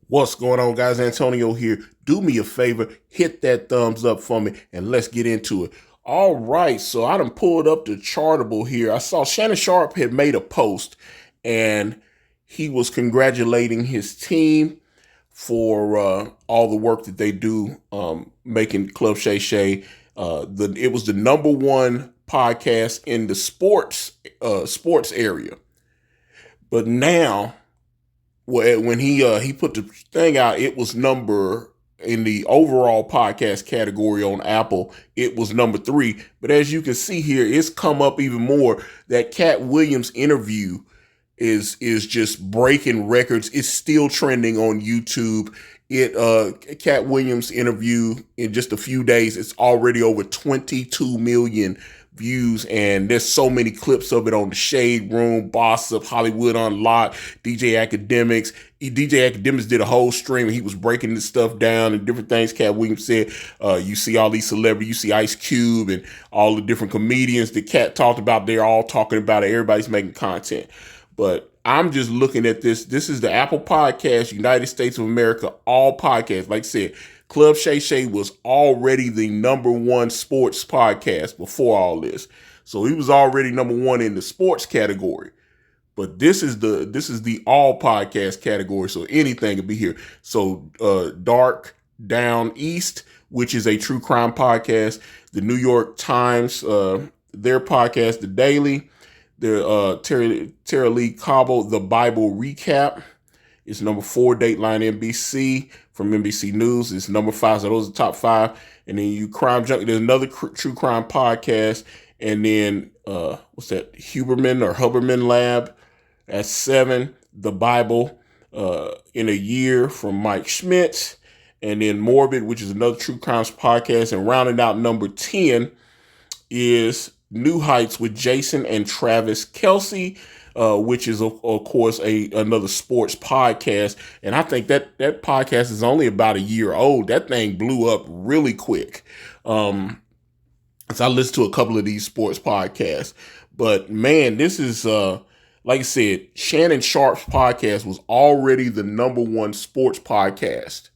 What's going on, guys? Antonio here. Do me a favor, hit that thumbs up for me, and let's get into it. All right, so I done pulled up the Chartable here. I saw Shannon Sharpe had made a post, and he was congratulating his team for all the work that they do making Club Shay Shay. It was the number one podcast in the sports area, but now when he put the thing out, it was number in the overall podcast category on Apple. It was number 3, but as you can see here, it's come up even more. That Katt Williams interview is just breaking records. It's still trending on YouTube. Katt Williams interview in just a few days, it's already over 22 million views, and there's so many clips of it on the Shade Room, Boss Up, Hollywood Unlocked, DJ Academics. DJ Academics did a whole stream, and he was breaking this stuff down and different things. Katt Williams said, you see all these celebrities, you see Ice Cube and all the different comedians that Katt talked about. They're all talking about it. Everybody's making content. But I'm just looking at this. This is the Apple Podcast, United States of America, all podcasts. Like I said, Club Shay Shay was already the number one sports podcast before all this. So he was already number one in the sports category. But this is the all podcast category. So anything could be here. So Dark Down East, which is a true crime podcast, the New York Times, their podcast, The Daily, the Tara Lee Cobble, The Bible Recap. It's number 4, Dateline NBC from NBC News. It's number 5. So those are the top 5. And then you Crime Junkie. There's another true crime podcast. And then what's that? Huberman Lab at 7. The Bible in a Year from Mike Schmidt. And then Morbid, which is another true crimes podcast. And rounding out number 10 is New Heights with Jason and Travis Kelce, which is of course another sports podcast. And I think that podcast is only about a year old. That thing blew up really quick. So I listened to a couple of these sports podcasts, but man, this is like I said, Shannon Sharpe's podcast was already the number one sports podcast.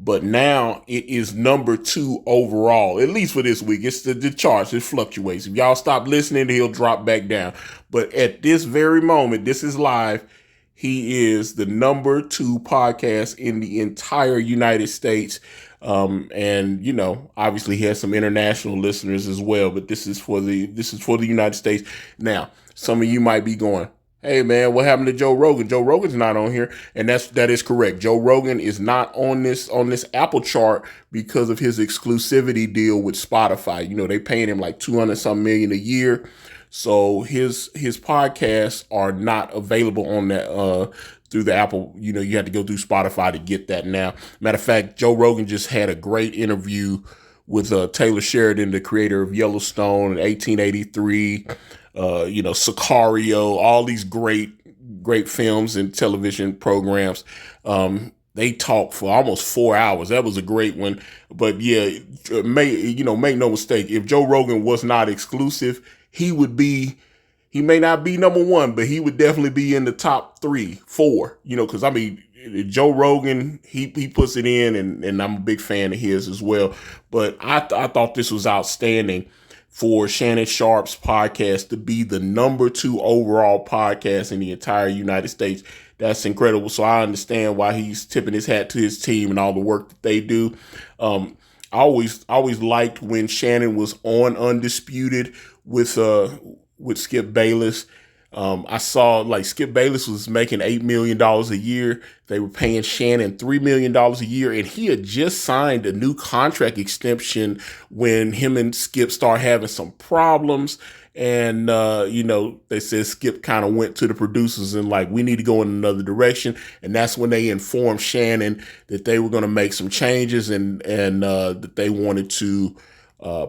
But now it is number 2 overall, at least for this week. It's the charts. It fluctuates. If y'all stop listening, he'll drop back down. But at this very moment, this is live. He is the number 2 podcast in the entire United States. And you know, obviously he has some international listeners as well, but this is for the United States. Now, some of you might be going, hey man, what happened to Joe Rogan? Joe Rogan's not on here, and that is correct. Joe Rogan is not on this Apple chart because of his exclusivity deal with Spotify. You know, they paying him like 200 some million a year, so his podcasts are not available on that through the Apple. You know, you have to go through Spotify to get that now. Matter of fact, Joe Rogan just had a great interview with Taylor Sheridan, the creator of Yellowstone in 1883. Sicario, all these great films and television programs. They talked for almost 4 hours. That was a great one. But yeah, make no mistake, if Joe Rogan was not exclusive, he may not be number 1, but he would definitely be in the top 3, 4, because I mean, Joe Rogan, he puts it in, and I'm a big fan of his as well. But I thought this was outstanding for Shannon Sharpe's podcast to be the number 2 overall podcast in the entire United States. That's incredible. So I understand why he's tipping his hat to his team and all the work that they do. I always liked when Shannon was on Undisputed with Skip Bayless. I saw like Skip Bayless was making $8 million a year. They were paying Shannon $3 million a year, and he had just signed a new contract extension when him and Skip started having some problems. And, they said Skip kind of went to the producers and like, we need to go in another direction. And that's when they informed Shannon that they were going to make some changes and that they wanted to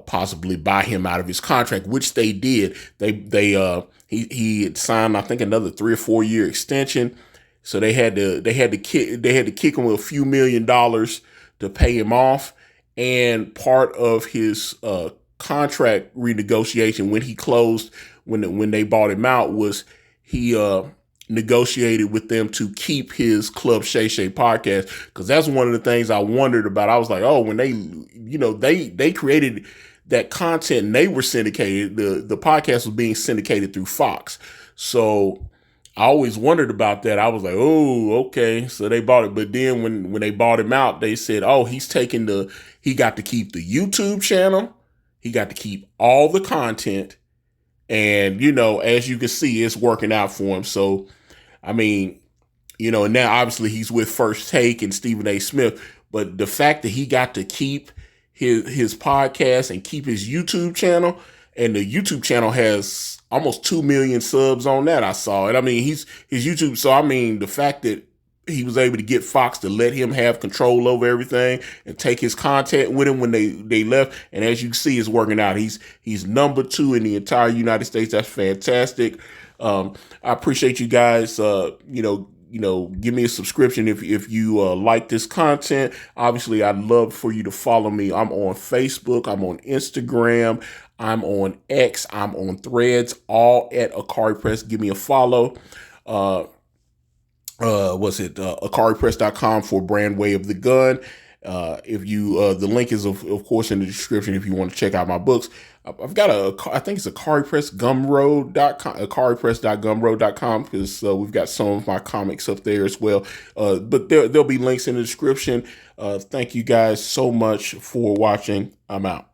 possibly buy him out of his contract, which they did. He had signed, I think, another 3 or 4 year extension. So they had to kick him with a few $1 million to pay him off. And part of his contract renegotiation when he closed, when they bought him out, was he negotiated with them to keep his Club Shay Shay podcast, because that's one of the things I wondered about. I was like, oh, when they created that content and they were syndicated, the podcast was being syndicated through Fox. So I always wondered about that. I was like, oh, okay. So they bought it. But then when they bought him out, they said, oh, he got to keep the YouTube channel. He got to keep all the content. And, as you can see, it's working out for him. So, I mean, and now obviously he's with First Take and Stephen A. Smith. But the fact that he got to keep his podcast and keep his YouTube channel, and the YouTube channel has almost 2 million subs on that. I saw it. I mean, his YouTube. So, I mean, the fact that he was able to get Fox to let him have control over everything and take his content with him when they left. And as you can see, it's working out. He's number 2 in the entire United States. That's fantastic. I appreciate you guys, give me a subscription if you like this content. Obviously, I'd love for you to follow me. I'm on Facebook. I'm on Instagram. I'm on X. I'm on Threads, all at Ikari Press. Give me a follow. IkariPress.com for Brand Way of the Gun. The link is of course in the description if you want to check out my books. I've got I think it's IkariPressGumroad.com, IkariPress.gumroad.com, because we've got some of my comics up there as well. But there'll be links in the description. Thank you guys so much for watching. I'm out.